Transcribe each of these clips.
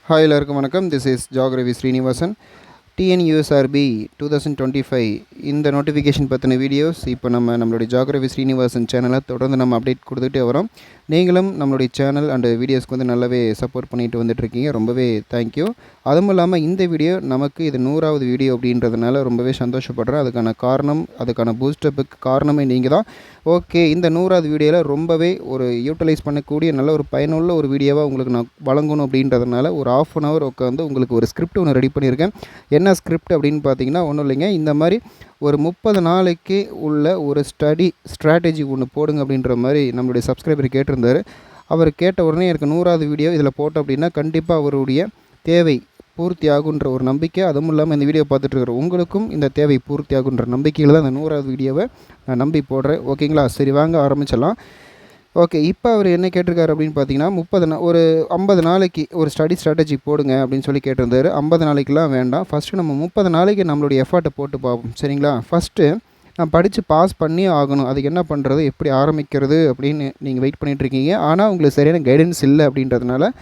Hi எல்லாருக்கும் வணக்கம். This is geography Srinivasan. TNUSRB 2025 இந்த நோட்டிஃபிகேஷன் பற்றின வீடியோஸ் இப்போ நம்மளுடைய ஜாகிரபி ஸ்ரீனிவாசன் சேனலை தொடர்ந்து நம்ம அப்டேட் கொடுத்துட்டே வரோம். நீங்களும் நம்மளுடைய சேனல் அண்ட் வீடியோஸ்க்கு வந்து நல்லாவே சப்போர்ட் பண்ணிட்டு வந்துட்டுருக்கீங்க. ரொம்பவே தேங்க்யூ. அதுவும் இல்லாமல் இந்த வீடியோ நமக்கு இது 100வது வீடியோ அப்படின்றதுனால ரொம்பவே சந்தோஷப்படுறேன். அதுக்கான பூஸ்டப்புக்கு காரணமே நீங்கள் தான். ஓகே, இந்த 100வது வீடியோவில் ரொம்பவே ஒரு யூட்டிலைஸ் பண்ணக்கூடிய நல்ல ஒரு பயனுள்ள ஒரு வீடியோவாக உங்களுக்கு நான் வழங்கணும் அப்படின்றதுனால ஒரு ½ அன் ஹவர் உட்காந்து உங்களுக்கு ஒரு ஸ்கிரிப்ட் ஒன்று ரெடி பண்ணியிருக்கேன். என்ன ஸ்கிரிப்ட் அப்படின்னு பார்த்தீங்கன்னா ஒன்றும் இல்லைங்க, இந்த மாதிரி ஒரு 30 நாளைக்கு உள்ள ஒரு ஸ்ட்ராட்டஜி ஒன்று போடுங்க அப்படின்ற மாதிரி நம்மளுடைய சப்ஸ்கிரைபர் கேட்டிருந்தார். அவர் கேட்ட உடனே எனக்கு 100வது வீடியோ இதில் போட்டோம் அப்படின்னா கண்டிப்பாக அவருடைய தேவை பூர்த்தி ஆகுன்ற ஒரு நம்பிக்கை, அதுவும் இல்லாமல் இந்த வீடியோ பார்த்துட்டு இருக்கிற உங்களுக்கும் இந்த தேவை பூர்த்தி ஆகுன்ற நம்பிக்கையில் தான் இந்த 100வது வீடியோவை நான் நம்பி போடுறேன். ஓகேங்களா? சரி, வாங்க ஆரம்பிச்சிடலாம். ஓகே, இப்போ அவர் என்ன கேட்டிருக்காரு அப்படின்னு பார்த்தீங்கன்னா ஒரு 50 நாளைக்கு ஒரு ஸ்ட்ராட்டஜி போடுங்க அப்படின்னு சொல்லி கேட்டிருந்தாரு. 50 நாளைக்கெலாம் வேண்டாம், ஃபஸ்ட்டு நம்ம 30 நாளைக்கு நம்மளுடைய எஃபர்ட்டை போட்டு பார்ப்போம். சரிங்களா? ஃபஸ்ட்டு நான் படித்து பாஸ் பண்ணி ஆகணும், அதுக்கு என்ன பண்ணுறது, எப்படி ஆரம்பிக்கிறது அப்படின்னு நீங்கள் வெயிட் பண்ணிகிட்ருக்கீங்க. ஆனால் உங்களுக்கு சரியான கைடன்ஸ் இல்லை அப்படின்றதுனால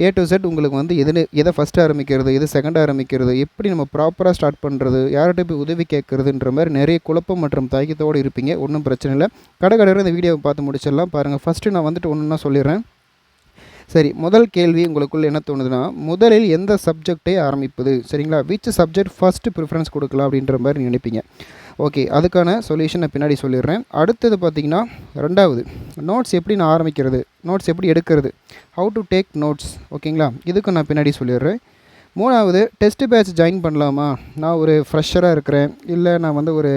A to Z உங்களுக்கு வந்து எதை ஃபஸ்ட்டு ஆரம்பிக்கிறது, எது செகண்டாக ஆரம்பிக்கிறது, எப்படி நம்ம ப்ராப்பராக ஸ்டார்ட் பண்ணுறது, யார்கிட்ட போய் உதவி கேட்குறதுன்ற மாதிரி நிறைய குழப்பம் மற்றும் தயக்கத்தோடு இருப்பீங்க. ஒன்றும் பிரச்சனை இல்லை, கடை இந்த வீடியோவை பார்த்து முடிச்சிடலாம். பாருங்கள், ஃபஸ்ட்டு நான் வந்துட்டு ஒன்றுன்னா சொல்லிடுறேன். சரி, முதல் கேள்வி உங்களுக்குள்ளே என்ன தோணுதுன்னா, முதலில் எந்த சப்ஜெக்டை ஆரம்பிப்பது? சரிங்களா? விச் சப்ஜெக்ட் ஃபஸ்ட்டு ப்ரிஃபரன்ஸ் கொடுக்கலாம் அப்படின்ற மாதிரி நினைப்பீங்க. ஓகே, அதுக்கான சொல்யூஷன் நான் பின்னாடி சொல்லிடுறேன். அடுத்தது பார்த்திங்கன்னா, ரெண்டாவது நோட்ஸ் எப்படி நான் ஆரம்பிக்கிறது, நோட்ஸ் எப்படி எடுக்கிறது, ஹவு டு டேக் நோட்ஸ். ஓகேங்களா? இதுக்கும் நான் பின்னாடி சொல்லிடுறேன். மூணாவது, டெஸ்ட் பேட்ச் ஜாயின் பண்ணலாமா, நான் ஒரு ஃப்ரெஷராக இருக்கிறேன், இல்லை நான் வந்து ஒரு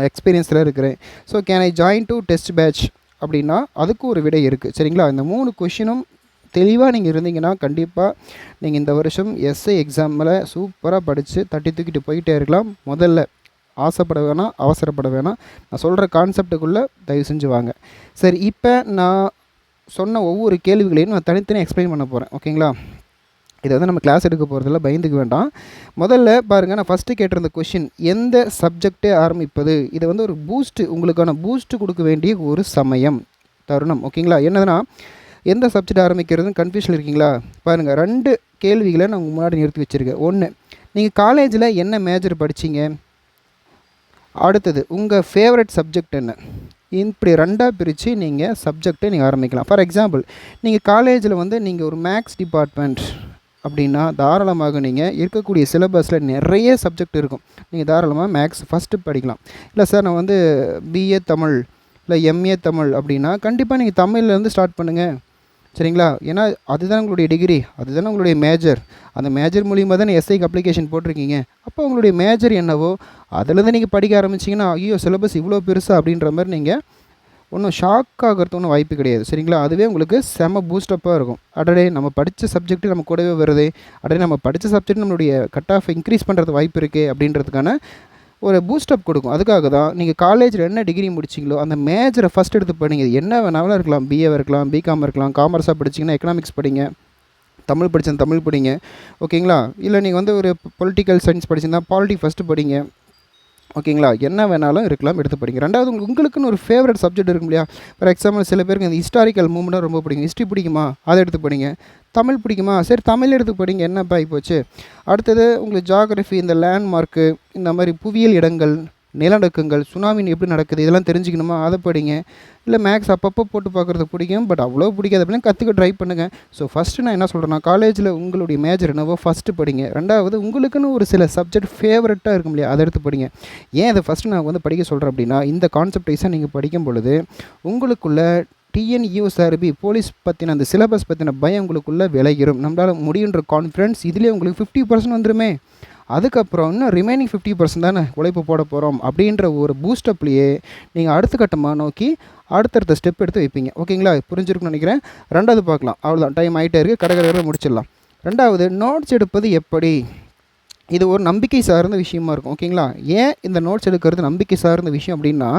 எக்ஸ்பீரியன்ஸில் இருக்கிறேன், so can I join to test batch அப்படின்னா அதுக்கு ஒரு விடை இருக்குது. சரிங்களா? இந்த 3 கொஷினும் தெளிவாக நீங்கள் இருந்தீங்கன்னா கண்டிப்பாக நீங்கள் இந்த வருஷம் எஸ்ஐ எக்ஸாமில் சூப்பராக படித்து தட்டி தூக்கிட்டு போயிட்டே இருக்கலாம். முதல்ல ஆசைப்பட வேணாம், அவசரப்பட வேணாம். நான் சொல்கிற கான்செப்டுக்குள்ளே தயவு செஞ்சு வாங்க. சரி, இப்போ நான் சொன்ன ஒவ்வொரு கேள்விகளையும் நான் தனித்தனியாக எக்ஸ்பிளைன் பண்ண போகிறேன். ஓகேங்களா? இதை வந்து நம்ம கிளாஸ் எடுக்க போகிறதில்ல, பயந்துக்க வேண்டாம். முதல்ல பாருங்கள், நான் ஃபஸ்ட்டு கேட்டிருந்த கொஷின் எந்த சப்ஜெக்டே ஆரம்பிப்பது, இதை வந்து ஒரு உங்களுக்கான பூஸ்ட்டு கொடுக்க வேண்டிய ஒரு தருணம். ஓகேங்களா? என்னதுன்னா, எந்த சப்ஜெக்ட் ஆரம்பிக்கிறதுன்னு கன்ஃபியூஷன் இருக்கீங்களா? பாருங்கள், 2 கேள்விகளை நான் உங்கள் முன்னாடி நிறுத்தி வச்சுருக்கேன். ஒன்று, நீங்கள் காலேஜில் என்ன மேஜர் படித்தீங்க, அடுத்தது உங்கள் ஃபேவரட் சப்ஜெக்ட் என்ன. இப்படி 2ஆக பிரித்து நீங்கள் சப்ஜெக்டை நீங்கள் ஆரம்பிக்கலாம். ஃபார் எக்ஸாம்பிள், நீங்கள் காலேஜில் வந்து நீங்கள் ஒரு மேக்ஸ் டிபார்ட்மெண்ட் அப்படின்னா தாராளமாக நீங்கள் இருக்கக்கூடிய சிலபஸில் நிறைய சப்ஜெக்ட் இருக்கும், நீங்கள் தாராளமாக மேக்ஸ் ஃபஸ்ட்டு படிக்கலாம். இல்லை சார், நான் வந்து பிஏ தமிழ் இல்லை எம்ஏ தமிழ் அப்படின்னா கண்டிப்பாக நீங்கள் தமிழ்லேருந்து ஸ்டார்ட் பண்ணுங்கள். சரிங்களா? ஏன்னா அதுதான் உங்களுடைய டிகிரி, அதுதானே உங்களுடைய மேஜர். அந்த மேஜர் மூலியமாக தானே எஸ்ஐக்கு அப்ளிகேஷன் போட்டிருக்கீங்க. அப்போ உங்களுடைய மேஜர் என்னவோ அதிலேருந்து நீங்கள் படிக்க ஆரம்பிச்சிங்கன்னா, ஐயோ சிலபஸ் இவ்வளோ பெருசாக அப்படின்ற மாதிரி நீங்கள் ஒன்றும் ஷாக் ஆகிறது ஒன்றும் வாய்ப்பு கிடையாது. சரிங்களா? அதுவே உங்களுக்கு செம பூஸ்டப்பாக இருக்கும். அடடே, நம்ம படித்த சப்ஜெக்ட்டு நம்ம கூடவே வருது, அடடே நம்ம படித்த சப்ஜெக்ட் நம்மளுடைய கட் ஆஃப் இன்க்ரீஸ் பண்ணுறது வாய்ப்பு இருக்குது அப்படின்றதுக்கான ஒரு பூஸ்டப் கொடுக்கும். அதுக்காக தான் நீங்கள் காலேஜில் என்ன டிகிரி முடிச்சிங்களோ அந்த மேஜரை ஃபஸ்ட் எடுத்து படிங்க. என்ன வேணாலும் இருக்கலாம், பிஏ இருக்கலாம், பிகாம் இருக்கலாம், காமர்ஸாக படிச்சிங்கன்னா எக்கனாமிக்ஸ் படிங்க, தமிழ் படித்தா தமிழ் படிங்க. ஓகேங்களா? இல்லை நீங்கள் வந்து ஒரு பொலிட்டிக்கல் சயின்ஸ் படிச்சிருந்தா பாலிட்டி ஃபஸ்ட்டு படிங்க. ஓகேங்களா? என்ன வேணாலும் இருக்கலாம், எடுத்து படிங்க. ரெண்டாவது, உங்களுக்குன்னு ஒரு ஃபேவரட் சப்ஜெக்ட் இருக்கும் இல்லையா? ஃபார் எக்ஸாம்பிள், சில பேருக்கு இந்த ஹிஸ்டாரிக்கல் மூமெண்ட்டாக ரொம்ப பிடிக்கும். ஹிஸ்ட்ரி பிடிக்குமா, அதை எடுத்து படிங்க. தமிழ் பிடிக்குமா, சரி தமிழ் எடுத்து படிங்க, என்னப்பா ஆகிப்போச்சு. அடுத்தது உங்களுக்கு ஜியாகிரஃபி, இந்த லேண்ட்மார்க்கு, இந்த மாதிரி புவியியல் இடங்கள், நிலநடுக்கங்கள், சுனாமின் எப்படி நடக்குது, இதெல்லாம் தெரிஞ்சுக்கணுமா, அதை படிங்க. இல்லை மேக்ஸ் அப்பப்போ போட்டு பார்க்குறது பிடிக்கும், பட் அவ்வளோ பிடிக்காது அப்படின்னா கற்றுக்க ட்ரை பண்ணுங்கள். ஸோ ஃபஸ்ட்டு நான் என்ன சொல்கிறேன்னா, காலேஜில் உங்களுடைய மேஜர் என்னவோ ஃபஸ்ட்டு படிங்க. ரெண்டாவது, உங்களுக்குன்னு ஒரு சில சப்ஜெக்ட் ஃபேவரட்டாக இருக்கும் இல்லையா, அதை எடுத்து படிங்க. ஏன் அதை ஃபஸ்ட்டு நான் வந்து படிக்க சொல்கிறேன் அப்படின்னா, இந்த கான்செப்ட் வைஸாக நீங்கள் படிக்கும் பொழுது உங்களுக்குள்ள டிஎன்யூஎஸ்ஆர்பி போலீஸ் பற்றின அந்த சிலபஸ் பற்றின பயம் உங்களுக்குள்ளே விளையிடும். நம்மளால் முடியுன்ற கான்ஃபிடன்ஸ் இதுலேயே உங்களுக்கு 50% வந்துடுமே. அதுக்கப்புறம் இன்னும் ரிமைனிங் 50% தானே உழைப்பு போட போகிறோம் அப்படின்ற ஒரு பூஸ்டப்லேயே நீங்கள் அடுத்த கட்டமாக நோக்கி அடுத்தடுத்த ஸ்டெப் எடுத்து வைப்பீங்க. ஓகேங்களா? புரிஞ்சிருக்குன்னு நினைக்கிறேன். ரெண்டாவது பார்க்கலாம். அவ்வளோதான், டைம் ஆகிட்டே இருக்குது, கடற்கரை முடிச்சிடலாம். ரெண்டாவது, நோட்ஸ் எடுப்பது எப்படி. இது ஒரு நம்பிக்கை சார்ந்த விஷயமா இருக்கும். ஓகேங்களா? ஏன் இந்த நோட்ஸ் எடுக்கிறது நம்பிக்கை சார்ந்த விஷயம் அப்படின்னா,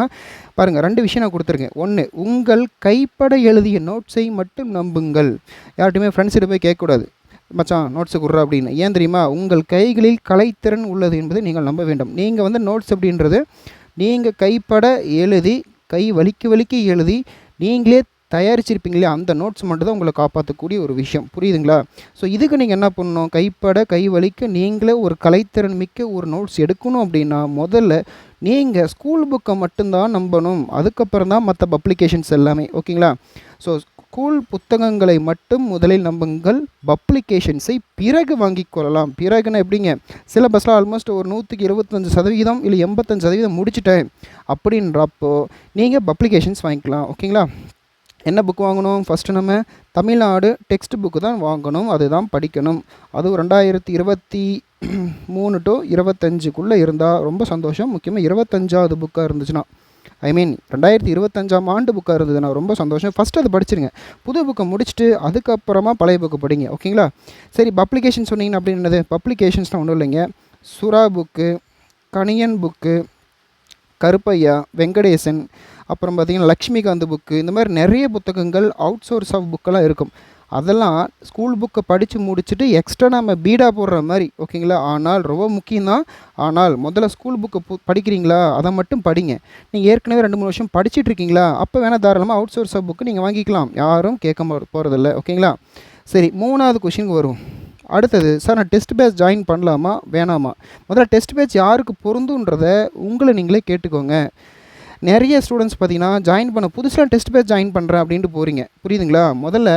பாருங்கள், 2 விஷயம் நான் கொடுத்துருக்கேன். ஒன்று, உங்கள் கைப்பட எழுதிய நோட்ஸை மட்டும் நம்புங்கள். யார்கிட்டையுமே ஃப்ரெண்ட்ஸ்கிட்ட போய் கேட்கக்கூடாது, மச்சான் நோட்ஸு கொடுறா அப்படின்னு. ஏன் தெரியுமா? உங்கள் கைகளில் கலைத்திறன் உள்ளது என்பதை நீங்கள் நம்ப வேண்டும். நீங்கள் வந்து நோட்ஸ் அப்படின்றது நீங்கள் கைப்பட எழுதி, கை வலிக்க எழுதி, நீங்களே தயாரிச்சிருப்பீங்க இல்லையா, அந்த நோட்ஸ் மட்டும் தான் உங்களை காப்பாற்றக்கூடிய ஒரு விஷயம். புரியுதுங்களா? ஸோ இதுக்கு நீங்கள் என்ன பண்ணணும், கைப்பட கை வலிக்க நீங்களே ஒரு கலைத்திறன் மிக்க ஒரு நோட்ஸ் எடுக்கணும் அப்படின்னா முதல்ல நீங்கள் ஸ்கூல் புக்கை மட்டும்தான் நம்பணும். அதுக்கப்புறம் தான் மற்ற பப்ளிகேஷன்ஸ் எல்லாமே. ஓகேங்களா? ஸோ ஸ்கூல் புத்தகங்களை மட்டும் முதலில் நம்புங்கள், பப்ளிகேஷன்ஸை பிறகு வாங்கிக் கொள்ளலாம். பிறகுன்னா எப்படிங்க, சிலபஸில் ஆல்மோஸ்ட் ஒரு 125% இல்லை 85% முடிச்சிட்டேன் அப்படின்றப்போ நீங்கள் பப்ளிகேஷன்ஸ் வாங்கிக்கலாம். ஓகேங்களா? என்ன புக் வாங்கணும், ஃபஸ்ட்டு நம்ம தமிழ்நாடு டெக்ஸ்ட் புக்கு தான் வாங்கணும், அதுதான் படிக்கணும். அதுவும் 2023 to 25 இருந்தால் ரொம்ப சந்தோஷம். முக்கியமாக 25வது புக்காக இருந்துச்சுன்னா, ஐ மீன் 2025ஆம் ஆண்டு புக்காக இருந்ததுன்னா ரொம்ப சந்தோஷம். ஃபஸ்ட்டு அதை படிச்சிருங்க. புது புக்கை முடிச்சுட்டு அதுக்கப்புறமா பழைய புக்கு படிங்க. ஓகேங்களா? சரி, பப்ளிகேஷன் சொன்னீங்கன்னா அப்படின்னு என்னது, பப்ளிகேஷன்ஸ்னால் ஒன்றும் இல்லைங்க. சுறா புக்கு, கணியன் புக்கு, கருப்பையா, வெங்கடேசன், அப்புறம் பார்த்திங்கன்னா லக்ஷ்மிகாந்த் புக்கு, இந்த மாதிரி நிறைய புத்தகங்கள் அவுட் சோர்ஸ் ஆஃப் புக்கெல்லாம் இருக்கும். அதெல்லாம் ஸ்கூல் புக்கை படித்து முடிச்சுட்டு எக்ஸ்ட்ரா நம்ம பீடாக போடுற மாதிரி. ஓகேங்களா? ஆனால் ரொம்ப முக்கியம்தான். ஆனால் முதல்ல ஸ்கூல் புக்கை படிக்கிறீங்களா, அதை மட்டும் படிங்க. நீங்கள் ஏற்கனவே 2-3 வருஷம் படிச்சுட்டு இருக்கீங்களா, அப்போ வேணால் தாராளமாக அவுட் சோர்ஸ் ஆஃப் புக்கு நீங்கள் வாங்கிக்கலாம், யாரும் கேட்க போகிறதில்ல. ஓகேங்களா? சரி, 3வது கொஷினுக்கு வரும். அடுத்தது, சார் நான் டெஸ்ட் பேட்ச் ஜாயின் பண்ணலாமா வேணாமா? முதல்ல டெஸ்ட் பேட்ச் யாருக்கு பொருந்துன்றதை உங்களை நீங்களே கேட்டுக்கோங்க. நிறைய ஸ்டூடெண்ட்ஸ் பார்த்தீங்கன்னா ஜாயின் பண்ண புதுசாக டெஸ்ட் பேட்ச் ஜாயின் பண்ணுறேன் அப்படின்ட்டு போகிறீங்க. புரியுதுங்களா? முதல்ல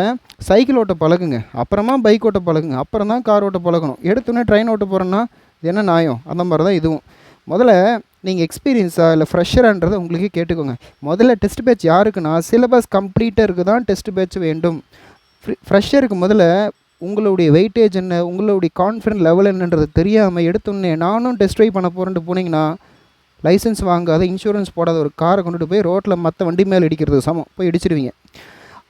சைக்கிள் ஓட்ட பழகுங்க, அப்புறமா பைக் ஓட்ட பழகுங்க, அப்புறம் தான் கார் ஓட்ட பழகணும். எடுத்தோன்னே ட்ரெயின் ஓட்ட போகிறேன்னா இது என்ன நியாயம்? அந்த மாதிரி தான் இதுவும். முதல்ல நீங்கள் எக்ஸ்பீரியன்ஸாக இல்லை ஃப்ரெஷரான்றதை உங்களுக்கே கேட்டுக்கோங்க. முதல்ல டெஸ்ட் பேட்ச் யாருக்குன்னா சிலபஸ் கம்ப்ளீட்டருக்கு தான் டெஸ்ட் பேட்ச் வேண்டும். ஃப்ரெஷருக்கு முதல்ல உங்களுடைய வெயிட்டேஜ் என்ன, உங்களுடைய கான்ஃபிடன்ட் லெவல் என்னன்றது தெரியாமல் எடுத்தோன்னே நானும் டெஸ்ட் ட்ரைவ் பண்ண போகிறேன்ட்டு போனீங்கன்னா லைசன்ஸ் வாங்காத, இன்சூரன்ஸ் போடாத ஒரு காரை கொண்டுட்டு போய் ரோட்டில் மற்ற வண்டி மேலே இடிக்கிறது சமம், போய் இடிச்சிடுவீங்க.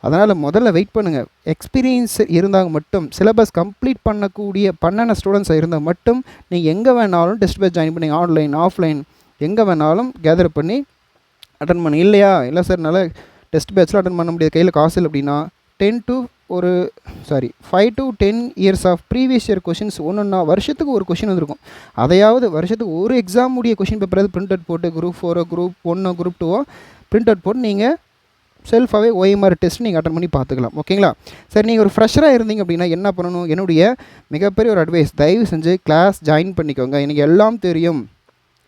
அதனால் முதல்ல வெயிட் பண்ணுங்கள். எக்ஸ்பீரியன்ஸ் இருந்தால் மட்டும், சிலபஸ் கம்ப்ளீட் பண்ணின ஸ்டூடெண்ட்ஸாக இருந்தால் மட்டும் நீங்கள் எங்கே வேணாலும் டெஸ்ட் பேட்ச் ஜாயின் பண்ணி ஆன்லைன் ஆஃப்லைன் எங்கே வேணாலும் கேதர் பண்ணி அட்டன் பண்ணி. இல்லையா, இல்லை சார் என்னால் டெஸ்ட் பேட்ச்சில் அட்டன் பண்ண முடியாது, கையில் காசு இல்லை அப்படின்னா 5 to 10 years of previous year questions ஒன்றுன்னா வருஷத்துக்கு ஒரு கொஷின் வந்திருக்கும். அதையாவது வருஷத்துக்கு ஒரு எக்ஸாம் உடைய கொஷின் பேப்பர் பிரிண்ட் அவுட் போட்டு Group 4 Group 1 Group 2 print out போட்டு நீங்கள் செல்ஃபாகவே OMR டெஸ்ட் நீங்கள் அட்டன் பண்ணி பார்த்துக்கலாம். ஓகேங்களா? சரி, நீங்கள் ஒரு ஃப்ரெஷராக இருந்தீங்க அப்படின்னா என்ன பண்ணணும், என்னுடைய மிகப்பெரிய ஒரு அட்வைஸ், தயவு செஞ்சு கிளாஸ் ஜாயின் பண்ணிக்கோங்க. எனக்கு எல்லாம் தெரியும்,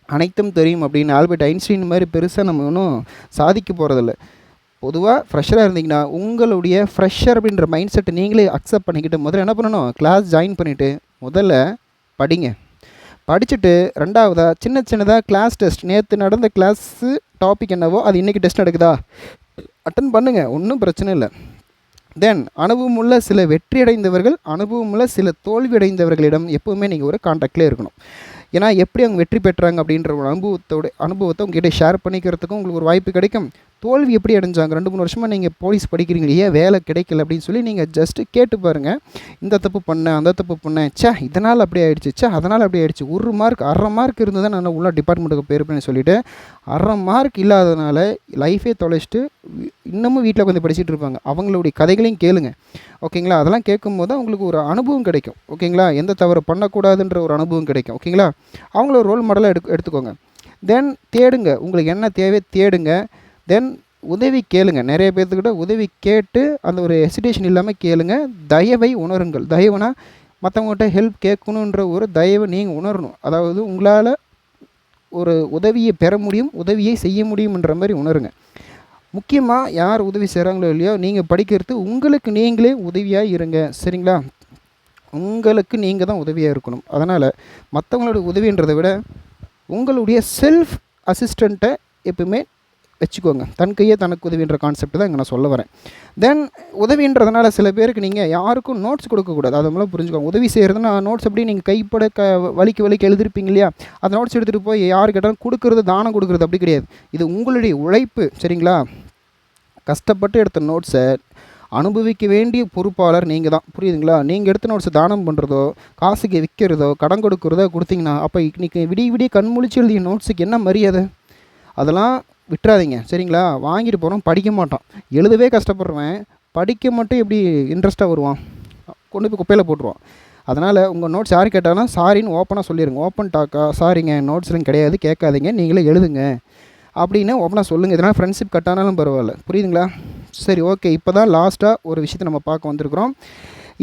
அனைத்தும் தெரியும் அப்படின்னு ஆல்பர்ட் ஐன்ஸ்டீன் மாதிரி பெருசாக நம்ம ஒன்றும் சாதிக்க போகிறதில்ல. பொதுவாக ஃப்ரெஷராக இருந்தீங்கன்னா உங்களுடைய ஃப்ரெஷர் அப்படின்ற மைண்ட் செட்டை நீங்களே அக்செப்ட் பண்ணிக்கிட்டு முதல்ல என்ன பண்ணணும், கிளாஸ் ஜாயின் பண்ணிவிட்டு முதல்ல படிங்க. படிச்சுட்டு ரெண்டாவதாக சின்னதாக கிளாஸ் டெஸ்ட், நேற்று நடந்த கிளாஸு டாபிக் என்னவோ அது இன்றைக்கி டெஸ்ட் நடக்குதா அட்டன் பண்ணுங்கள், ஒன்றும் பிரச்சனை இல்லை. தென் அனுபவமுள்ள சில வெற்றி அடைந்தவர்கள், அனுபவமுள்ள சில தோல்வி அடைந்தவர்களிடம் எப்போவுமே நீங்கள் ஒரு கான்டாக்ட்லேயே இருக்கணும். ஏன்னா எப்படி அவங்க வெற்றி பெற்றாங்க அப்படின்ற ஒரு அனுபவத்தை உங்ககிட்ட ஷேர் பண்ணிக்கிறதுக்கும் உங்களுக்கு ஒரு வாய்ப்பு கிடைக்கும். தோல்வி எப்படி அடைஞ்சாங்க, 2-3 வருஷமாக நீங்கள் போலீஸ் படிக்கிறீங்க, ஏன் வேலை கிடைக்கல அப்படின்னு சொல்லி நீங்கள் ஜஸ்ட்டு கேட்டு பாருங்கள். இந்த தப்பு பண்ணேன், அந்த தப்பு பண்ணேன், இதனால் அப்படி ஆகிடுச்சு, அதனால் அப்படி ஆகிடுச்சு. 1 மார்க் 1/2 மார்க் இருந்து தான் நான் உள்ள டிபார்ட்மெண்ட்டுக்கு போயிருப்பேன்னு சொல்லிவிட்டு 1/2 மார்க் இல்லாததுனால லைஃபே தொலைச்சிட்டு இன்னமும் வீட்டில் வந்து படிச்சுட்டு இருப்பாங்க. அவங்களுடைய கதைகளையும் கேளுங்க. ஓகேங்களா? அதெல்லாம் கேட்கும்போது தான் உங்களுக்கு ஒரு அனுபவம் கிடைக்கும். ஓகேங்களா? எந்த தவறு பண்ணக்கூடாதுன்ற ஒரு அனுபவம் கிடைக்கும். ஓகேங்களா? அவங்கள ஒரு ரோல் மாடலாக எடுத்துக்கோங்க. தென் தேடுங்க, உங்களுக்கு என்ன தேவை தேடுங்க. தென் உதவி கேளுங்க. நிறைய பேர்த்துக்கிட்ட உதவி கேட்டு அந்த ஒரு ஹெசிடேஷன் இல்லாமல் கேளுங்க. தயவை உணருங்கள். தயவுனா மற்றவங்கள்ட்ட ஹெல்ப் கேட்கணுன்ற ஒரு தயவை நீங்கள் உணரணும். அதாவது உங்களால் ஒரு உதவியை பெற முடியும், உதவியை செய்ய முடியும்ன்ற மாதிரி உணருங்க. முக்கியமாக யார் உதவி செய்கிறாங்களோ இல்லையோ, நீங்கள் படிக்கிறது உங்களுக்கு நீங்களே உதவியாக இருங்க. சரிங்களா? உங்களுக்கு நீங்கள் தான் உதவியாக இருக்கணும். அதனால் மற்றவங்களோட உதவின்றதை விட உங்களுடைய செல்ஃப் அசிஸ்டண்ட்டை எப்பவுமே வச்சுக்கோங்க. தன் கையே தனக்கு உதவின்ற கான்செப்ட் தான் இங்கே நான் சொல்ல வரேன். தென் உதவின்றதுனால சில பேருக்கு நீங்கள் யாருக்கும் நோட்ஸ் கொடுக்கக்கூடாது. அது மூலம் புரிஞ்சுக்கோங்க. உதவி செய்கிறதுனா நோட்ஸ் எப்படி நீங்கள் கைப்பட வலிக்கு எழுதிருப்பீங்க இல்லையா, அந்த நோட்ஸ் எடுத்துகிட்டு போய் யார் கேட்டாலும் கொடுக்குறது, தானம் கொடுக்குறது அப்படி கிடையாது. இது உங்களுடைய உழைப்பு. சரிங்களா? கஷ்டப்பட்டு எடுத்த நோட்ஸை அனுபவிக்க வேண்டிய பொறுப்பாளர் நீங்கள் தான். புரியுதுங்களா? நீங்கள் எடுத்த நோட்ஸை தானம் பண்ணுறதோ, காசுக்கு விற்கிறதோ, கடன் கொடுக்குறதோ கொடுத்தீங்கன்னா அப்போ இன்றைக்கி விடிய கண்முழிச்சு எழுதிய நோட்ஸுக்கு என்ன மரியாதை? அதெல்லாம் விட்டுறாதீங்க. சரிங்களா? வாங்கிட்டு போகிறோம், படிக்க மாட்டோம். எழுதவே கஷ்டப்படுறவன் படிக்க மட்டும் எப்படி இன்ட்ரெஸ்ட்டாக வருவான்? கொண்டு போய் குப்பையில் போட்டுருவான். அதனால் உங்கள் நோட்ஸ் யார் கேட்டாலும் சாரின்னு ஓப்பனாக சொல்லிடுங்க. ஓப்பன் டாக்கா, சாரிங்க நோட்ஸ்லாம் கிடையாது, கேட்காதீங்க, நீங்களே எழுதுங்க அப்படின்னு ஓப்பனாக சொல்லுங்கள். இதனால் ஃப்ரெண்ட்ஷிப் கட்டானாலும் பரவாயில்ல. புரியுதுங்களா? சரி, ஓகே. இப்போ தான் லாஸ்ட்டாக ஒரு விஷயத்தை நம்ம பார்க்க வந்திருக்கிறோம்.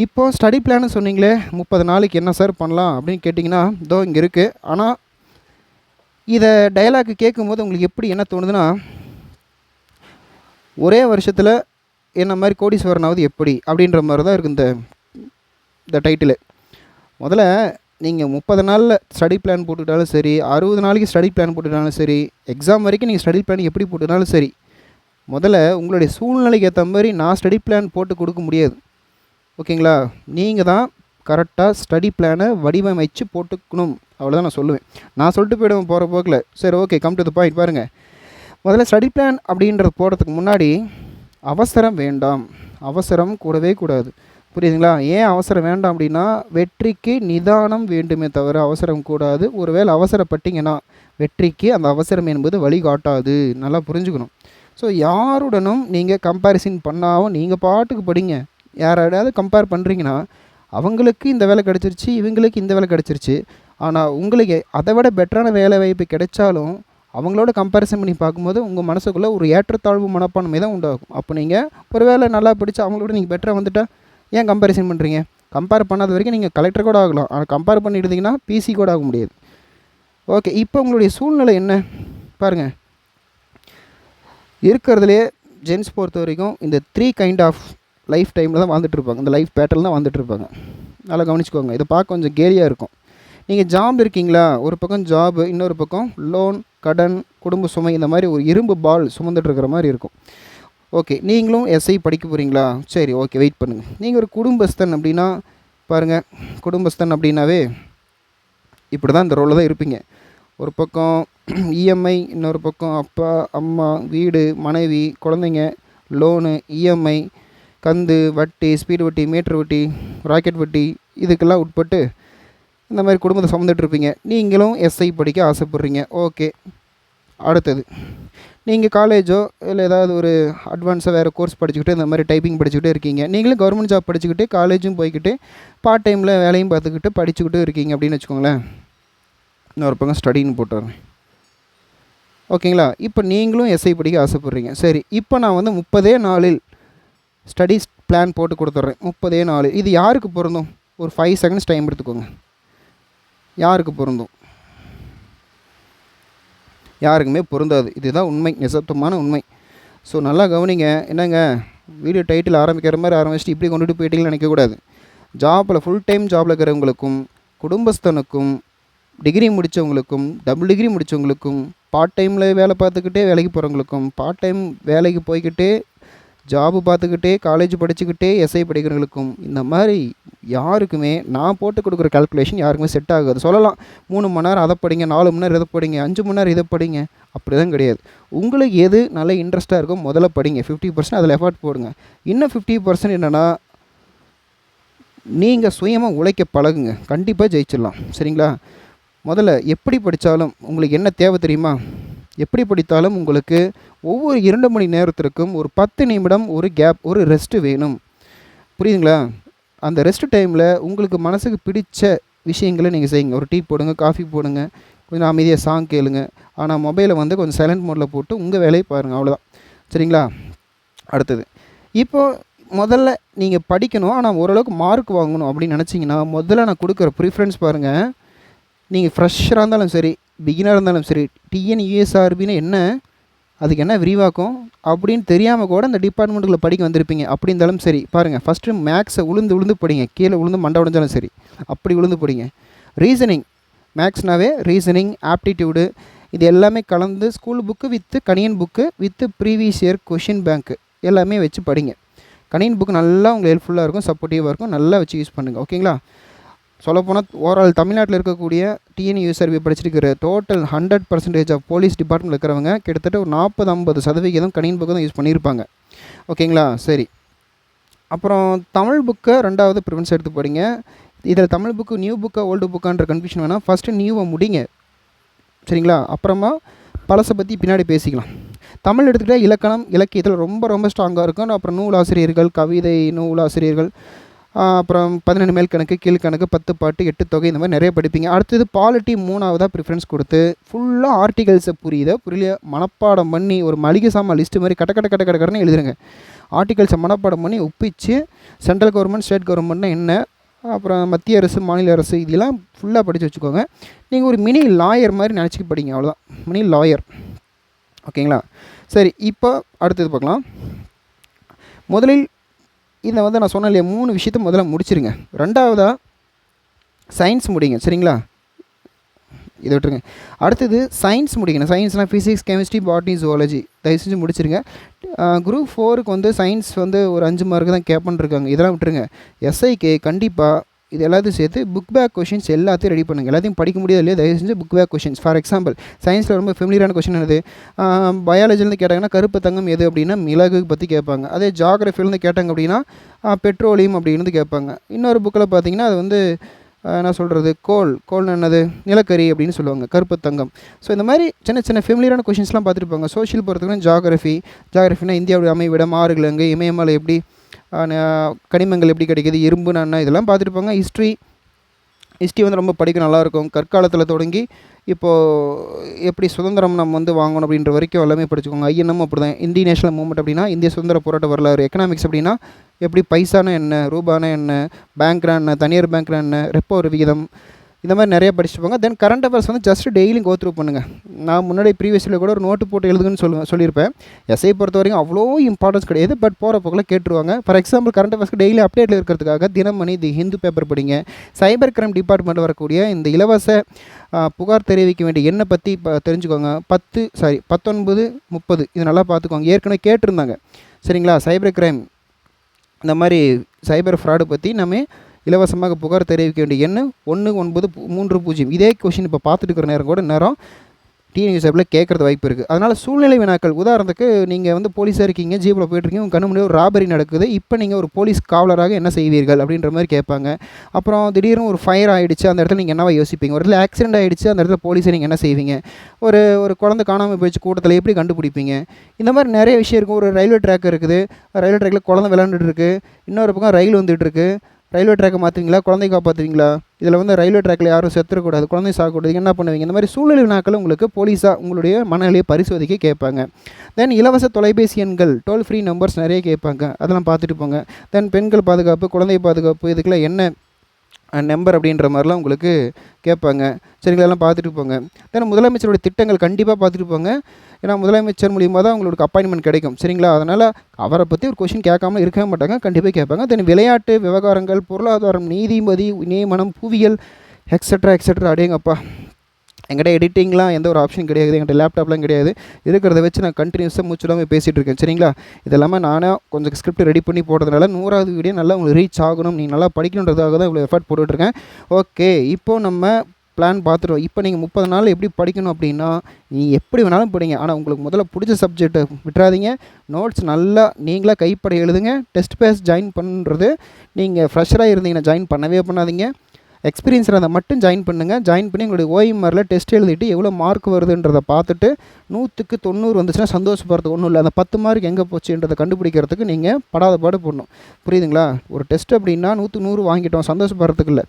இப்போது ஸ்டடி பிளான்னு சொன்னீங்களே, 30 நாளைக்கு என்ன சார் பண்ணலாம் அப்படின்னு கேட்டிங்கன்னா, இதோ இங்கே இருக்குது. ஆனால் இதை டயலாக் கேட்கும்போது உங்களுக்கு எப்படி என்ன தோணுதுன்னா, ஒரே வருஷத்தில் என்ன மாதிரி கோடீஸ்வரனாவது எப்படி அப்படின்ற மாதிரி தான் இருக்குது இந்த டைட்டிலு. முதல்ல நீங்கள் 30 நாளில் ஸ்டடி பிளான் போட்டுக்கிட்டாலும் சரி, 60 நாளைக்கு ஸ்டடி பிளான் போட்டுக்கிட்டாலும் சரி, எக்ஸாம் வரைக்கும் நீங்கள் ஸ்டடி பிளான் எப்படி போட்டுக்கிட்டாலும் சரி, முதல்ல உங்களுடைய சூழ்நிலைக்கு ஏற்ற மாதிரி நான் ஸ்டடி பிளான் போட்டு கொடுக்க முடியாது. ஓகேங்களா? நீங்கள் தான் கரெக்டாக ஸ்டடி பிளானை வடிவமைச்சு போட்டுக்கணும். அவ்வளோதான் நான் சொல்லுவேன். நான் சொல்லிட்டு போய்டுவேன் போகிற போக்கில். சரி, okay, come to the point. பாருங்கள், முதல்ல ஸ்டடி பிளான் அப்படின்றது போடுறதுக்கு முன்னாடி அவசரம் வேண்டாம். அவசரம் கூடவே கூடாது. புரியுதுங்களா? ஏன் அவசரம் வேண்டாம் அப்படின்னா, வெற்றிக்கு நிதானம் வேண்டுமே தவிர அவசரம் கூடாது. ஒருவேளை அவசரப்பட்டீங்கன்னா வெற்றிக்கு அந்த அவசரம் என்பது வழிகாட்டாது. நல்லா புரிஞ்சுக்கணும். ஸோ யாருடனும் நீங்கள் கம்பேரிசன் பண்ணாமல் நீங்கள் பாட்டுக்கு படிங்க. யாராவது கம்பேர் பண்ணுறீங்கன்னா, அவங்களுக்கு இந்த வேலை கிடச்சிருச்சு, இவங்களுக்கு இந்த வேலை கிடச்சிருச்சு. ஆனால் உங்களுக்கு அதை விட பெட்டரான வேலை வாய்ப்பு கிடைச்சாலும் அவங்களோட கம்பேரிசன் பண்ணி பார்க்கும்போது உங்கள் மனசுக்குள்ளே ஒரு ஏற்றத்தாழ்வு மனப்பான்மை தான் உண்டாகும். அப்போ நீங்கள் ஒரு வேலை நல்லா படித்து அவங்களோட நீங்கள் பெட்டராக வந்துட்டால் ஏன் கம்பேரிசன் பண்ணுறீங்க? கம்பேர் பண்ணாத வரைக்கும் நீங்கள் கலெக்டர் கூட ஆகலாம். ஆனால் கம்பேர் பண்ணிட்டு பிசி கூட ஆக முடியாது. ஓகே, இப்போ உங்களுடைய சூழ்நிலை என்ன பாருங்கள். இருக்கிறதுலே ஜென்ஸ் பொறுத்த வரைக்கும் இந்த 3 கைண்ட் ஆஃப் லைஃப் டைமில் தான் வாழ்ந்துட்டுருப்பாங்க. இந்த லைஃப் பேட்டர்ன் தான் வாழ்ந்துட்டுருப்பாங்க. நல்லா கவனிச்சுக்கோங்க. இதை பார்க்க கொஞ்சம் கேலியாக இருக்கும். நீங்கள் ஜாப் இருக்கீங்களா, ஒரு பக்கம் ஜாபு, இன்னொரு பக்கம் லோன், கடன், குடும்ப சுமை, இந்த மாதிரி ஒரு இரும்பு பால் சுமந்துட்டுருக்கிற மாதிரி இருக்கும். ஓகே, நீங்களும் எஸ்ஐ படிக்க போகிறீங்களா? சரி, ஓகே, வெயிட் பண்ணுங்கள். நீங்கள் ஒரு குடும்பஸ்தன் அப்படின்னா பாருங்கள், குடும்பஸ்தன் அப்படின்னாவே இப்படி தான் இந்த ரோலில் தான் இருப்பீங்க. ஒரு பக்கம் இஎம்ஐ, இன்னொரு பக்கம் அப்பா அம்மா, வீடு, மனைவி, குழந்தைங்க, லோனு, இஎம்ஐ, கந்து, வட்டி, ஸ்பீடு வட்டி, மீட்டர் வட்டி, ராக்கெட் வட்டி, இதுக்கெல்லாம் உட்பட்டு இந்த மாதிரி குடும்பத்தை சுமந்துட்டுருப்பீங்க. நீங்களும் எஸ்ஐ படிக்க ஆசைப்பட்றீங்க. ஓகே, அடுத்தது நீங்கள் காலேஜோ இல்லை ஏதாவது ஒரு அட்வான்ஸாக வேறு கோர்ஸ் படிச்சுக்கிட்டு இந்த மாதிரி டைப்பிங் படிச்சுக்கிட்டே இருக்கீங்க. நீங்களும் கவர்மெண்ட் ஜாப் படிச்சுக்கிட்டு காலேஜும் போய்கிட்டு பார்ட் டைமில் வேலையும் பார்த்துக்கிட்டு படிச்சுக்கிட்டு இருக்கீங்க அப்படின்னு வச்சுக்கோங்களேன். இன்னொரு பக்கம் ஸ்டடின்னு போட்டுறேன். ஓகேங்களா? இப்போ நீங்களும் எஸ்ஐ படிக்க ஆசைப்பட்றீங்க. சரி, இப்போ நான் 30 நாளில் ஸ்டடீஸ் பிளான் போட்டு கொடுத்துட்றேன். 30 நாளில். இது யாருக்கு பொருந்தும்? ஒரு 5 செகண்ட்ஸ் டைம் எடுத்துக்கோங்க. யாருக்கு பொருந்தும்? யாருக்குமே பொருந்தாது. இதுதான் உண்மை, நிசப்தமான உண்மை. ஸோ நல்லா கவனிங்க. என்னங்க, வீடியோ டைட்டில் ஆரம்பிக்கிற மாதிரி ஆரம்பிச்சுட்டு இப்படி கொண்டுட்டு போயிட்டீங்கன்னு நினைக்கக்கூடாது. ஜாப்பில் ஃபுல் டைம் ஜாபில் இருக்கிறவங்களுக்கும், குடும்பஸ்தனுக்கும், டிகிரி முடித்தவங்களுக்கும், டபுள் டிகிரி முடித்தவங்களுக்கும், பார்ட் டைமில் வேலை பார்த்துக்கிட்டே வேலைக்கு போகிறவங்களுக்கும், பார்ட் டைம் வேலைக்கு போய்கிட்டே ஜாபு பார்த்துக்கிட்டே காலேஜ் படிச்சுக்கிட்டே எஸ்ஐ படிக்கிறவங்களுக்கும், இந்த மாதிரி யாருக்குமே நான் போட்டு கொடுக்குற கால்குலேஷன் யாருக்குமே செட் ஆகாது. சொல்லலாம் 3 மணி நேரம் அதை படிங்க, 4 மணி நேரம் இதை படிங்க, 5 மணி நேரம் இதை படிங்க. அப்படி தான் கிடையாது. உங்களுக்கு எது நல்ல இன்ட்ரெஸ்ட்டாக இருக்கும் முதல்ல படிங்க. 50% அதில் எஃபர்ட் போடுங்க. இன்னும் 50% என்னென்னா, நீங்கள் சுயமாக உழைக்க பழகுங்க. கண்டிப்பாக ஜெயிச்சிடலாம். சரிங்களா? முதல்ல எப்படி படித்தாலும் உங்களுக்கு என்ன தேவை தெரியுமா? எப்படி படித்தாலும் உங்களுக்கு ஒவ்வொரு 2 மணி நேரத்திற்கும் ஒரு 10 நிமிடம் ஒரு கேப், ஒரு ரெஸ்ட்டு வேணும். புரியுதுங்களா? அந்த ரெஸ்ட் டைமில் உங்களுக்கு மனசுக்கு பிடிச்ச விஷயங்களை நீங்கள் செய்யுங்க. ஒரு டீ போடுங்க, காஃபி போடுங்க, கொஞ்சம் அமைதியாக சாங் கேளுங்க. ஆனால் மொபைலை கொஞ்சம் சைலண்ட் மோடில் போட்டு உங்கள் வேலையை பாருங்கள். அவ்வளோதான். சரிங்களா? அடுத்தது, இப்போது முதல்ல நீங்கள் படிக்கணும், ஆனால் ஓரளவுக்கு மார்க் வாங்கணும் அப்படின்னு நினச்சிங்கன்னா, முதல்ல நான் கொடுக்குற ப்ரிஃபரன்ஸ் பாருங்கள். நீங்கள் ஃப்ரெஷ்ஷராக இருந்தாலும் சரி, பிகினராக இருந்தாலும் சரி, டிஎன்யூஎஸ்ஆர்பின்னு என்ன, அதுக்கு என்ன விரிவாக்கம் அப்படின்னு தெரியாமல் கூட அந்த டிபார்ட்மெண்ட்டுக்குள்ளே படிக்க வந்திருப்பீங்க. அப்படி இருந்தாலும் சரி, பாருங்கள், ஃபஸ்ட்டு மேக்ஸை உளுந்து படிங்க. கீழே உளுந்து மண்டை உடைஞ்சாலும் சரி, அப்படி உளுந்து படிங்க. ரீசனிங், மேக்ஸ்னாவே ரீசனிங், ஆப்டிடியூடு, இது எல்லாமே கலந்து school book with Kaniyan book with previous year question பேங்க்கு எல்லாமே வச்சு படிங்க. கணியன் புக்கு நல்லா உங்களுக்கு ஹெல்ப்ஃபுல்லாக இருக்கும், சப்போர்ட்டிவாக இருக்கும். நல்லா வச்சு யூஸ் பண்ணுங்கள். ஓகேங்களா? சொல்லப்போனால் ஓவரால் தமிழ்நாட்டில் இருக்கக்கூடிய டிஎன்யூஎஸ்ஆர்பி படிச்சிருக்கிற டோட்டல் 100% ஆஃப் போலீஸ் டிபார்ட்மெண்ட்டில் இருக்கிறவங்க கிட்டத்தட்ட ஒரு 40-50% கணினி புக்கு தான் யூஸ் பண்ணியிருப்பாங்க. ஓகேங்களா? சரி, அப்புறம் தமிழ் புக்கை 2வது ப்ரிஃபரன்ஸ் எடுத்து படிங்க. இதில் தமிழ் புக்கு நியூ புக்கா ஓல்டு புக்கான்ற கன்ஃபியூஷன் வேணால். ஃபஸ்ட்டு நியூவை முடிங்க. சரிங்களா? அப்புறமா பழசை பற்றி பின்னாடி பேசிக்கலாம். தமிழ் எடுத்துக்கிட்டால் இலக்கணம், இலக்கியத்தில் ரொம்ப ஸ்ட்ராங்காக இருக்கும். அப்புறம் நூலாசிரியர்கள், கவிதை நூலாசிரியர்கள், அப்புறம் 12 மேல் கணக்கு, கீழ்கணக்கு, 10 பாட்டு, 8 தொகை, இந்த மாதிரி நிறைய படிப்பீங்க. அடுத்தது பாலிட்டி 3வதாக ப்ரிஃபரன்ஸ் கொடுத்து ஃபுல்லாக ஆர்டிகல்ஸை புரியல மனப்பாடம் பண்ணி ஒரு மளிகை சாமான் லிஸ்ட்டு மாதிரி கடன்னு எழுதுருங்க. ஆர்டிகல்ஸை மனப்பாடம் பண்ணி ஒப்பிச்சு சென்ட்ரல் கவர்மெண்ட், ஸ்டேட் கவர்மெண்ட்னா என்ன, அப்புறம் மத்திய அரசு, மாநில அரசு இதெல்லாம் ஃபுல்லாக படித்து வச்சுக்கோங்க. நீங்கள் ஒரு மினி லாயர் மாதிரி நினச்சிக்க படிங்க, அவ்வளோதான், மினி லாயர். ஓகேங்களா? சரி, இப்போ அடுத்தது பார்க்கலாம். முதலில் இதை வந்து நான் சொன்னேன் இல்லையா, 3 விஷயத்த முதல்ல முடிச்சிருங்க. ரெண்டாவதாக சயின்ஸ் முடிங்க. சரிங்களா? இதை விட்டுருங்க. அடுத்தது சயின்ஸ் முடிக்கணும். சயின்ஸ்னால் ஃபிசிக்ஸ், கெமிஸ்ட்ரி, பாட்னி, ஜுவாலஜி தயவு செஞ்சு முடிச்சிருங்க. குரூப் 4க்கு வந்து சயின்ஸ் வந்து ஒரு 5 மார்க்கு தான் கேட்பன்னு இருக்காங்க. இதெல்லாம் விட்டுருங்க. எஸ்ஐக்கு கண்டிப்பாக இது எல்லாத்தையும் சேர்த்து புக் பேக் கொஷின்ஸ் எல்லாத்தையும் ரெடி பண்ணுங்கள். எல்லாத்தையும் படிக்க முடியாது இல்லையா, தயவு செஞ்சு book back questions. For example சயின்ஸில் ரொம்ப ஃபெமிலியரான கொஷின் என்னது, பயாலஜிலேருந்து கேட்டாங்கன்னா கருப்பு தங்கம் எது அப்படின்னா மிளகு பற்றி கேட்பாங்க. அதே ஜாகிரஃபிலேருந்து கேட்டாங்க அப்படின்னா பெட்ரோலியம் அப்படின்னு கேட்பாங்க. இன்னொரு புக்கில் பார்த்தீங்கன்னா அது வந்து என்ன சொல்கிறது, கோல்னு என்னது, நிலக்கரி அப்படின்னு சொல்லுவாங்க, கருப்பு தங்கம். ஸோ இந்த மாதிரி சின்ன சின்ன ஃபெமிலியரான கொஷின்ஸ்லாம் பார்த்துருப்பாங்க. சோஷியல் பொறுத்தவரைக்கும் ஜாகிரஃபினா இந்தியாவுடைய அமைவிடம், ஆறுகள் எங்கே, இமயமலை எப்படி, கனிமங்கள் எப்படி கிடைக்கிது, இரும்புனா என்ன, இதெல்லாம் பார்த்துருப்பாங்க. ஹிஸ்ட்ரி வந்து ரொம்ப படிக்க நல்லாயிருக்கும். கற்காலத்தில் தொடங்கி இப்போது எப்படி சுதந்திரம் நம்ம வந்து வாங்கணும் அப்படின்ற வரைக்கும் எல்லாமே படிச்சுக்கோங்க. ஐஎன்எம் அப்படி தான், இந்தியன் நேஷனல் மூவ்மெண்ட் அப்படின்னா இந்திய சுதந்திர போராட்ட வரலாறு. எக்கனாமிக்ஸ் அப்படின்னா எப்படி பைசானா என்ன, ரூபானா என்ன, பேங்க்னா என்ன, தனியார் பேங்க்னா என்ன, ரெப்போ விகிதம், இந்த மாதிரி நிறைய படிச்சுப்பாங்க. தென் கரண்ட் அஃபேர்ஸ் வந்து ஜஸ்ட் டெய்லியும் கோ த்ரூ பண்ணுங்கள். நான் முன்னாடி ப்ரீவியஸில் கூட ஒரு நோட்டு போட்டு எழுதுன்னு சொல்லியிருப்பேன். எஸ்ஐ பொறுத்த வரைக்கும் அவ்வளோ இம்பார்ட்டன்ஸ் கிடையாது, பட் போகிற போக்கில் கேட்டுருவாங்க. ஃபார் எக்ஸாம்பிள் கரண்ட் அஃபேர்ஸ்க்கு டெய்லி அப்டேட்டில் இருக்கிறதுக்காக தினமணி, தி ஹிந்து பேப்பர் படிங்க. சைபர் கிரைம் டிபார்ட்மெண்ட் வரக்கூடிய இந்த இலவச புகார் தெரிவிக்க வேண்டிய எண்ணை பற்றி தெரிஞ்சுக்கோங்க. 1930 இது நல்லா பார்த்துக்கோங்க. ஏற்கனவே கேட்டிருந்தாங்க. சரிங்களா? சைபர் கிரைம் இந்த மாதிரி சைபர் ஃப்ராடு பற்றி நம்ம இலவசமாக புகார் தெரிவிக்க வேண்டிய எண் 1930. இதே கொஷின் இப்போ பார்த்துட்டு இருக்கிற நேரம் கூட டிஎன்யூஎஸ் ஆப்பில் கேட்குறது வாய்ப்பு இருக்குது. அதனால் சூழ்நிலை வினாக்கள், உதாரணத்துக்கு நீங்கள் வந்து போலீஸாக இருக்கீங்க, ஜீப்பில் போய்ட்டுருக்கீங்க, உங்கள் கண்ணு முன்னாடி ஒரு ராபரி நடக்குது, இப்போ நீங்கள் ஒரு போலீஸ் காவலராக என்ன செய்வீர்கள் அப்படின்ற மாதிரி கேட்பாங்க. அப்புறம் திடீர்னு ஒரு ஃபயர் ஆகிடுச்சு, அந்த இடத்துல நீங்கள் என்னவா யோசிப்பீங்க? ஒரு இடத்துல ஆக்சிடென்ட் ஆகிடுச்சு, அந்த இடத்துல போலீஸை நீங்கள் என்ன செய்வீங்க? ஒரு குழந்தை காணாமல் போயிடுச்சு கூட்டத்தில், எப்படி கண்டுபிடிப்பீங்க? இந்த மாதிரி நிறைய விஷயம் இருக்கும். ஒரு ரயில்வே ட்ராக் இருக்குது, ரயில்வே ட்ராக்கில் குழந்தை விளாண்டுட்டு இருக்குது, இன்னொரு பக்கம் ரயில் வந்துட்டுருக்கு, ரயில்வே ட்ராக்கை மாற்றுவீங்களா, குழந்தை காப்பாற்றுவீங்களா? இதில் வந்து ரயில்வே ட்ராக்கில் யாரும் செத்துறக்கூடாது, குழந்தை சாகக்கூடாது, என்ன பண்ணுவீங்க? இந்த மாதிரி சூழ்நிலை வினாக்கள் உங்களுக்கு போலீஸாக உங்களுடைய மனநிலையை பரிசோதிக்க கேட்பாங்க. தென் இலவச தொலைபேசி எண்கள், டோல் ஃப்ரீ நம்பர்ஸ் நிறைய கேட்பாங்க, அதெல்லாம் பார்த்துட்டு போங்க. தென் பெண்கள் பாதுகாப்பு, குழந்தை பாதுகாப்பு, இதுக்கெல்லாம் என்ன நம்பர் அப்படின்ற மாதிரிலாம் உங்களுக்கு கேட்பாங்க. சரிங்களா? எல்லாம் பார்த்துட்டு போங்க. தென் முதலமைச்சருடைய திட்டங்கள் கண்டிப்பாக பார்த்துட்டு போங்க. ஏன்னா முதலமைச்சர் மூலியமாக தான் உங்களுக்கு அப்பாயின்மெண்ட் கிடைக்கும். சரிங்களா? அதனால் அவரை பற்றி ஒரு கொஷின் கேட்காம இருக்கவே மாட்டாங்க, கண்டிப்பாக கேட்பாங்க. தென் விளையாட்டு விவகாரங்கள், பொருளாதாரம், நீதிபதி, நியமனம், புவியியல், எக்ஸட்ரா அடேங்கப்பா. என்கிட்ட எடிட்டிங்லாம் எந்த ஒரு ஆப்ஷன் கிடையாது, என்கிட்ட லேப்டாப்லாம் கிடையாது. இருக்கிறத வச்சு நான் கண்டினியூஸாக மூச்சுடாமல் பேசிகிட்டு இருக்கேன். சரிங்களா? இதெல்லாமே நானே கொஞ்சம் ஸ்கிரிப்ட் ரெடி பண்ணி போடுறதுனால 100வது வீடியோ நல்லா உங்களுக்கு ரீச் ஆகணும், நீங்கள் நல்லா படிக்கணுன்றதுக்காக தான் இவ்வளோ எஃபர்ட் போட்டுட்ருக்கேன். ஓகே, இப்போது நம்ம பிளான் பார்த்துருவோம். இப்போ நீங்கள் 30 நாள் எப்படி படிக்கணும் அப்படின்னா, நீங்கள் எப்படி வேணாலும் படிங்க, ஆனால் உங்களுக்கு முதல்ல பிடிச்ச சப்ஜெக்டை விட்டுறாதீங்க. நோட்ஸ் நல்லா நீங்களாக கைப்பட எழுதுங்க. டெஸ்ட் பேஸ் ஜாயின் பண்ணுறது நீங்கள் ஃப்ரெஷராக இருந்தீங்கன்னா ஜாயின் பண்ணவே பண்ணாதீங்க. எக்ஸ்பீரியன்ஸ் இருந்தால் மட்டும் ஜாயின் பண்ணுங்கள். ஜாயின் பண்ணி உங்களுடைய ஓஎம்ஆரில் டெஸ்ட் எழுதிட்டு எவ்வளோ மார்க் வருதுன்றதை பார்த்துட்டு 100க்கு 90 வந்துச்சுன்னா சந்தோஷப்படுறதுக்கு ஒன்றும் இல்லை. அந்த 10 மார்க் எங்கே போச்சுன்றதை கண்டுபிடிக்கிறதுக்கு நீங்கள் படாத பாடு போடணும். புரியுதுங்களா? ஒரு டெஸ்ட் அப்படின்னா 100க்கு 100 வாங்கிட்டோம், சந்தோஷப்படுறதுக்கு இல்லை.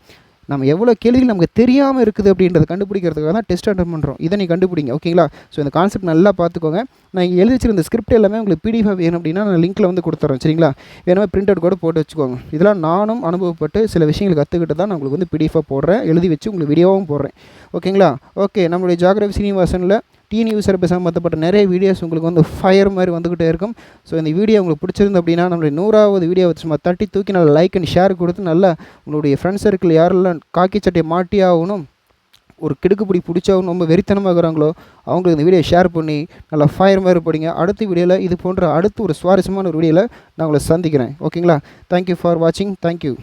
நம்ம எவ்வளோ கேள்விகள் நமக்கு தெரியாமல் இருக்குது அப்படின்றத கண்டுபிடிக்கிறதுக்காக தான் டெஸ்ட் அட்டன் பண்ணுறோம். இதை நீங்கள் கண்டுபிடிங்க. ஓகேங்களா? ஸோ இந்த கான்செப்ட் நல்லா பார்த்துக்கோங்க. நான் எழுதி வச்சிருந்த ஸ்கிரிப்ட் எல்லாமே உங்களுக்கு பிடிஎஃப் வேணும் அப்படின்னா நான் லிங்க்கில் வந்து கொடுத்துட்றேன். சரிங்களா? வேணுமா பிரிண்ட் அவுட் கூட போட்டு வச்சுக்கோங்க. இதெல்லாம் நானும் அனுபவப்பட்டு சில விஷயங்கள் கற்றுக்கிட்டு தான் நான் உங்களுக்கு வந்து பிடிஎஃபாக போடுறேன், எழுதி வச்சு உங்களுக்கு வீடியோவும் போடுறேன். ஓகேங்களா? ஓகே, நம்மளுடைய ஜாகிரபி சீனிவாசனில் டிஎன்யூஎஸ்ஆர்பி சம்மந்தப்பட்ட நிறைய வீடியோஸ் உங்களுக்கு வந்து ஃபயர் மாதிரி வந்துக்கிட்டே இருக்கும். ஸோ இந்த வீடியோ உங்களுக்கு பிடிச்சிருந்து அப்படின்னா நம்மளுடைய 100வது வீடியோ சும்மா தட்டி தூக்கி நல்லா லைக் அண்ட் ஷேர் கொடுத்து நல்லா உங்களுடைய ஃப்ரெண்ட்ஸ் சர்க்கிள் யாரெல்லாம் காக்கி சட்டையை மாட்டி ஆகணும், ஒரு கிடுக்குப்பிடி பிடிச்சாவும் ரொம்ப வெறித்தனமாக இருக்கிறாங்களோ அவங்களுக்கு இந்த வீடியோ ஷேர் பண்ணி நல்லா ஃபயர் மாதிரி படிங்க. அடுத்த வீடியோவில் இது போன்ற அடுத்து ஒரு சுவாரஸ்யமான ஒரு வீடியோவில் நான் உங்களை சந்திக்கிறேன். ஓகேங்களா? தேங்க்யூ ஃபார் வாட்சிங். தேங்க்யூ.